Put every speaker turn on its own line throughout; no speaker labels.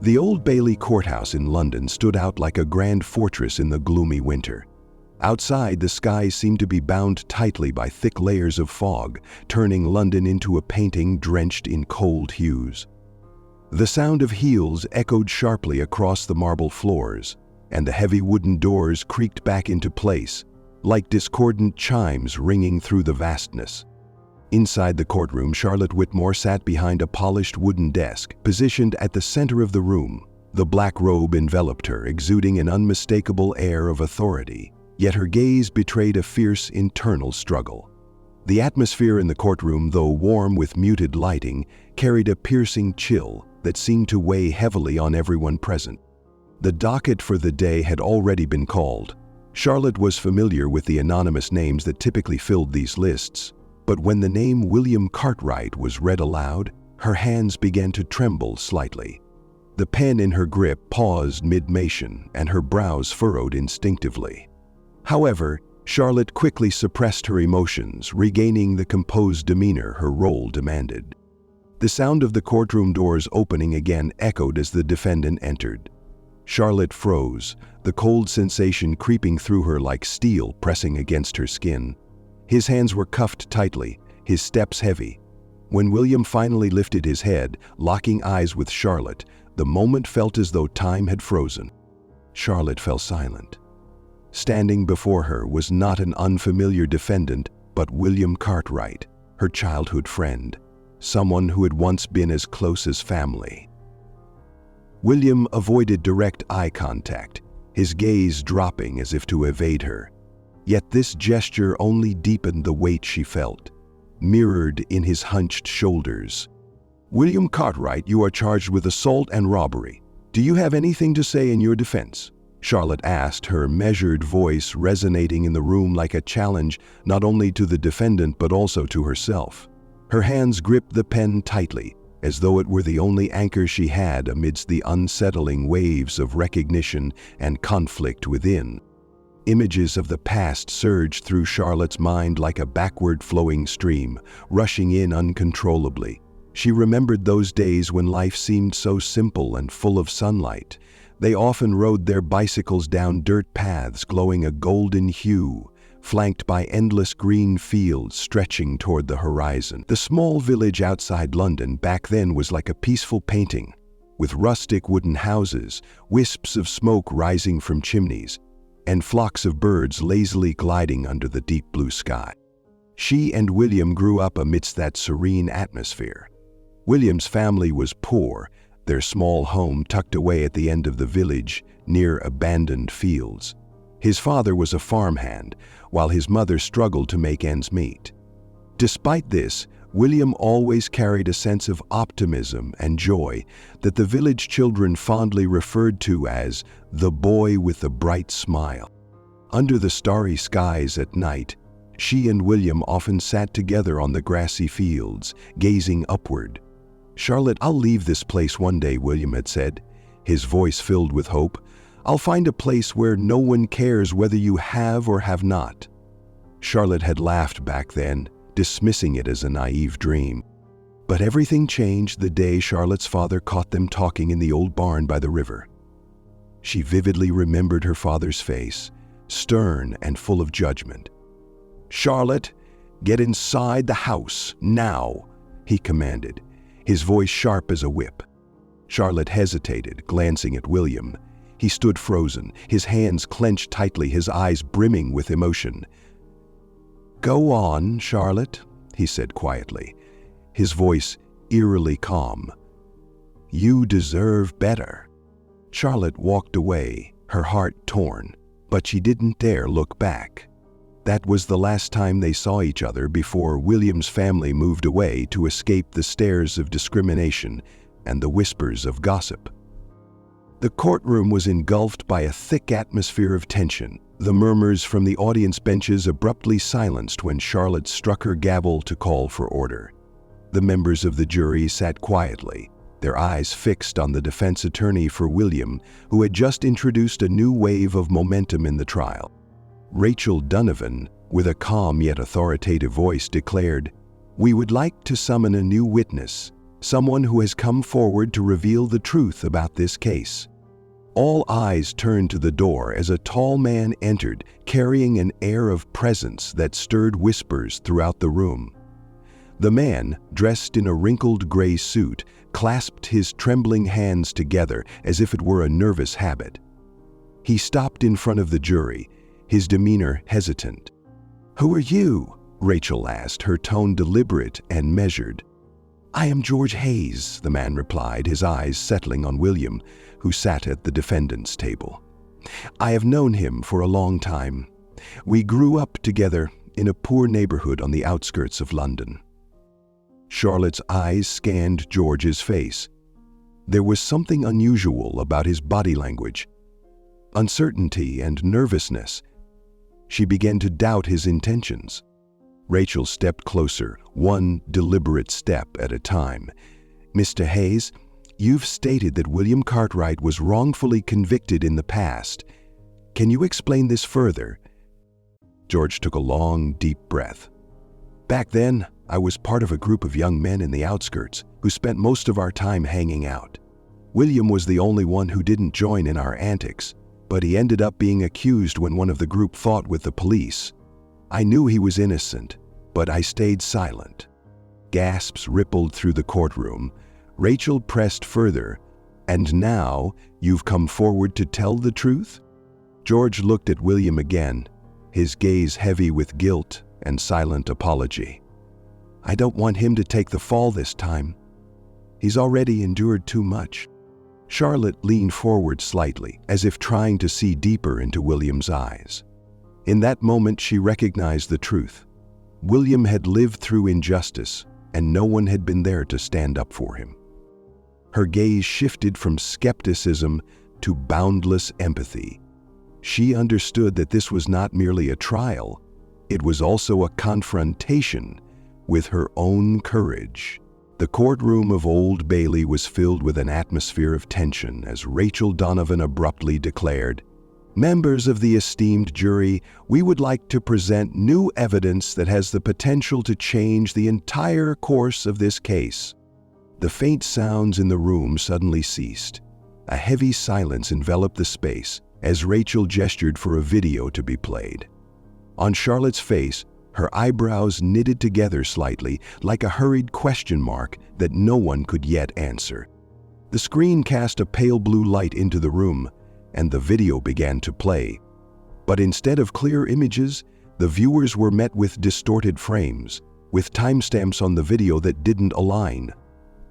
The Old Bailey Courthouse in London stood out like a grand fortress in the gloomy winter. Outside, the skies seemed to be bound tightly by thick layers of fog, turning London into a painting drenched in cold hues. The sound of heels echoed sharply across the marble floors, and the heavy wooden doors creaked back into place, like discordant chimes ringing through the vastness. Inside the courtroom, Charlotte Whitmore sat behind a polished wooden desk, positioned at the center of the room. The black robe enveloped her, exuding an unmistakable air of authority, yet her gaze betrayed a fierce internal struggle. The atmosphere in the courtroom, though warm with muted lighting, carried a piercing chill that seemed to weigh heavily on everyone present. The docket for the day had already been called. Charlotte was familiar with the anonymous names that typically filled these lists, but when the name William Cartwright was read aloud, her hands began to tremble slightly. The pen in her grip paused mid-motion, and her brows furrowed instinctively. However, Charlotte quickly suppressed her emotions, regaining the composed demeanor her role demanded. The sound of the courtroom doors opening again echoed as the defendant entered. Charlotte froze, the cold sensation creeping through her like steel pressing against her skin. His hands were cuffed tightly, his steps heavy. When William finally lifted his head, locking eyes with Charlotte, the moment felt as though time had frozen. Charlotte fell silent. Standing before her was not an unfamiliar defendant, but William Cartwright, her childhood friend, someone who had once been as close as family. William avoided direct eye contact, his gaze dropping as if to evade her. Yet this gesture only deepened the weight she felt, mirrored in his hunched shoulders. "William Cartwright, you are charged with assault and robbery. Do you have anything to say in your defense?" Charlotte asked, her measured voice resonating in the room like a challenge not only to the defendant but also to herself. Her hands gripped the pen tightly, as though it were the only anchor she had amidst the unsettling waves of recognition and conflict within. Images of the past surged through Charlotte's mind like a backward-flowing stream, rushing in uncontrollably. She remembered those days when life seemed so simple and full of sunlight. They often rode their bicycles down dirt paths glowing a golden hue, flanked by endless green fields stretching toward the horizon. The small village outside London back then was like a peaceful painting, with rustic wooden houses, wisps of smoke rising from chimneys, and flocks of birds lazily gliding under the deep blue sky. She and William grew up amidst that serene atmosphere. William's family was poor, their small home tucked away at the end of the village near abandoned fields. His father was a farmhand, while his mother struggled to make ends meet. Despite this, William always carried a sense of optimism and joy that the village children fondly referred to as the boy with the bright smile. Under the starry skies at night, she and William often sat together on the grassy fields, gazing upward. "Charlotte, I'll leave this place one day," William had said, his voice filled with hope. "I'll find a place where no one cares whether you have or have not." Charlotte had laughed back then, dismissing it as a naive dream. But everything changed the day Charlotte's father caught them talking in the old barn by the river. She vividly remembered her father's face, stern and full of judgment. "Charlotte, get inside the house, now," he commanded, his voice sharp as a whip. Charlotte hesitated, glancing at William. He stood frozen, his hands clenched tightly, his eyes brimming with emotion. "Go on, Charlotte," he said quietly, his voice eerily calm. "You deserve better." Charlotte walked away, her heart torn, but she didn't dare look back. That was the last time they saw each other before William's family moved away to escape the stares of discrimination and the whispers of gossip. The courtroom was engulfed by a thick atmosphere of tension, the murmurs from the audience benches abruptly silenced when Charlotte struck her gavel to call for order. The members of the jury sat quietly, their eyes fixed on the defense attorney for William, who had just introduced a new wave of momentum in the trial. Rachel Donovan, with a calm yet authoritative voice, declared, "We would like to summon a new witness, someone who has come forward to reveal the truth about this case. All eyes turned to the door as a tall man entered, carrying an air of presence that stirred whispers throughout the room. The man, dressed in a wrinkled gray suit, clasped his trembling hands together as if it were a nervous habit. He stopped in front of the jury, his demeanor hesitant. "Who are you?" Rachel asked, her tone deliberate and measured. "I am George Hayes," the man replied, his eyes settling on William, who sat at the defendant's table. "I have known him for a long time. We grew up together in a poor neighborhood on the outskirts of London." Charlotte's eyes scanned George's face. There was something unusual about his body language, uncertainty and nervousness. She began to doubt his intentions. Rachel stepped closer, one deliberate step at a time. "Mr. Hayes, you've stated that William Cartwright was wrongfully convicted in the past. Can you explain this further?" George took a long, deep breath. "Back then, I was part of a group of young men in the outskirts who spent most of our time hanging out. William was the only one who didn't join in our antics, but he ended up being accused when one of the group fought with the police. I knew he was innocent, but I stayed silent." Gasps rippled through the courtroom. Rachel pressed further. "And now, you've come forward to tell the truth?" George looked at William again, his gaze heavy with guilt and silent apology. "I don't want him to take the fall this time. He's already endured too much." Charlotte leaned forward slightly, as if trying to see deeper into William's eyes. In that moment, she recognized the truth. William had lived through injustice, and no one had been there to stand up for him. Her gaze shifted from skepticism to boundless empathy. She understood that this was not merely a trial, it was also a confrontation with her own courage. The courtroom of Old Bailey was filled with an atmosphere of tension as Rachel Donovan abruptly declared, "Members of the esteemed jury, we would like to present new evidence that has the potential to change the entire course of this case." The faint sounds in the room suddenly ceased. A heavy silence enveloped the space as Rachel gestured for a video to be played. On Charlotte's face, her eyebrows knitted together slightly, like a hurried question mark that no one could yet answer. The screen cast a pale blue light into the room, and the video began to play. But instead of clear images, the viewers were met with distorted frames, with timestamps on the video that didn't align.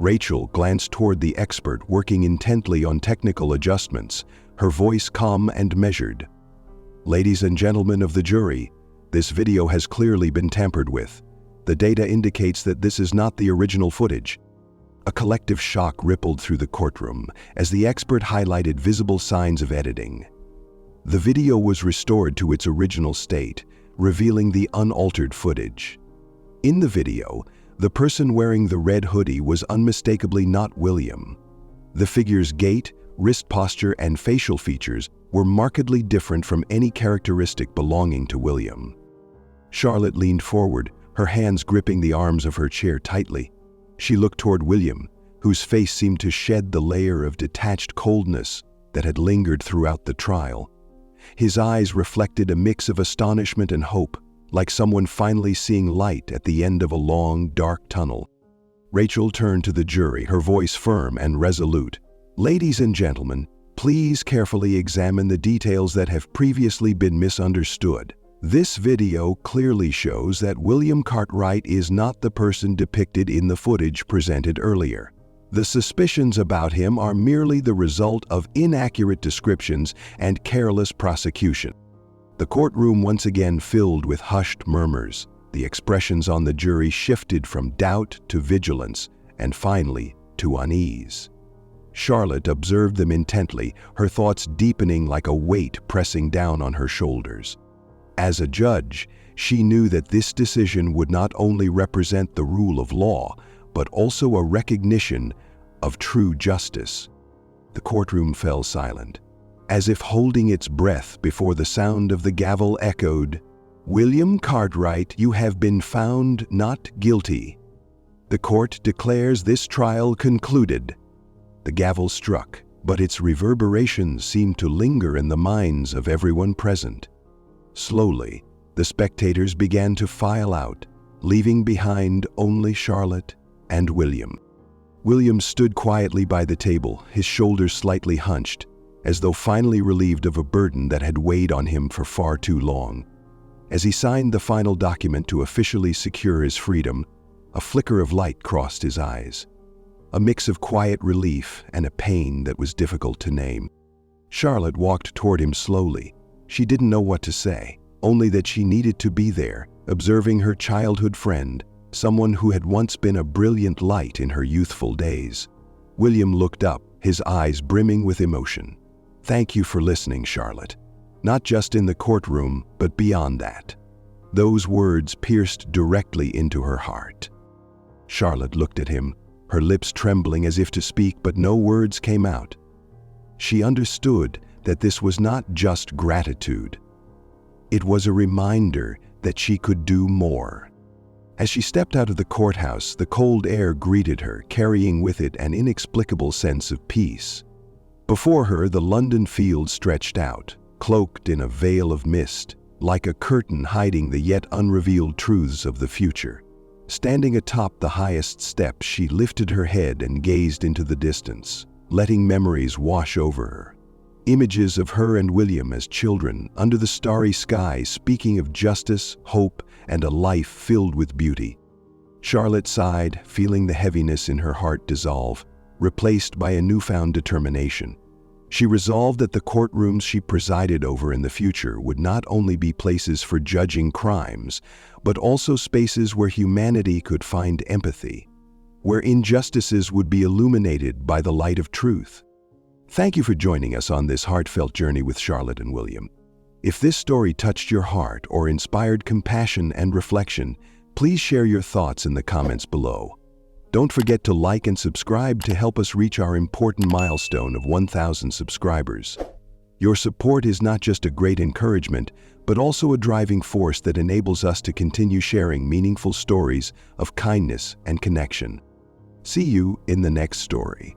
Rachel glanced toward the expert working intently on technical adjustments, her voice calm and measured. "Ladies and gentlemen of the jury, this video has clearly been tampered with. The data indicates that this is not the original footage." A collective shock rippled through the courtroom as the expert highlighted visible signs of editing. The video was restored to its original state, revealing the unaltered footage. In the video, the person wearing the red hoodie was unmistakably not William. The figure's gait, wrist posture, and facial features were markedly different from any characteristic belonging to William. Charlotte leaned forward, her hands gripping the arms of her chair tightly. She looked toward William, whose face seemed to shed the layer of detached coldness that had lingered throughout the trial. His eyes reflected a mix of astonishment and hope, like someone finally seeing light at the end of a long, dark tunnel. Rachel turned to the jury, her voice firm and resolute. "Ladies and gentlemen, please carefully examine the details that have previously been misunderstood. This video clearly shows that William Cartwright is not the person depicted in the footage presented earlier. The suspicions about him are merely the result of inaccurate descriptions and careless prosecution." The courtroom once again filled with hushed murmurs. The expressions on the jury shifted from doubt to vigilance, and finally to unease. Charlotte observed them intently, her thoughts deepening like a weight pressing down on her shoulders. As a judge, she knew that this decision would not only represent the rule of law, but also a recognition of true justice. The courtroom fell silent, as if holding its breath before the sound of the gavel echoed, "William Cartwright, you have been found not guilty." The court declares this trial concluded. The gavel struck, but its reverberations seemed to linger in the minds of everyone present. Slowly, the spectators began to file out, leaving behind only Charlotte and William. William stood quietly by the table, his shoulders slightly hunched, as though finally relieved of a burden that had weighed on him for far too long. As he signed the final document to officially secure his freedom, a flicker of light crossed his eyes, a mix of quiet relief and a pain that was difficult to name. Charlotte walked toward him slowly. She didn't know what to say, only that she needed to be there, observing her childhood friend, someone who had once been a brilliant light in her youthful days. William looked up, his eyes brimming with emotion. "Thank you for listening, Charlotte. Not just in the courtroom, but beyond that." Those words pierced directly into her heart. Charlotte looked at him, her lips trembling as if to speak, but no words came out. She understood that this was not just gratitude. It was a reminder that she could do more. As she stepped out of the courthouse, the cold air greeted her, carrying with it an inexplicable sense of peace. Before her, the London field stretched out, cloaked in a veil of mist, like a curtain hiding the yet unrevealed truths of the future. Standing atop the highest steps, she lifted her head and gazed into the distance, letting memories wash over her. Images of her and William as children, under the starry sky, speaking of justice, hope, and a life filled with beauty. Charlotte sighed, feeling the heaviness in her heart dissolve, replaced by a newfound determination. She resolved that the courtrooms she presided over in the future would not only be places for judging crimes, but also spaces where humanity could find empathy, where injustices would be illuminated by the light of truth. Thank you for joining us on this heartfelt journey with Charlotte and William. If this story touched your heart or inspired compassion and reflection, please share your thoughts in the comments below. Don't forget to like and subscribe to help us reach our important milestone of 1,000 subscribers. Your support is not just a great encouragement, but also a driving force that enables us to continue sharing meaningful stories of kindness and connection. See you in the next story.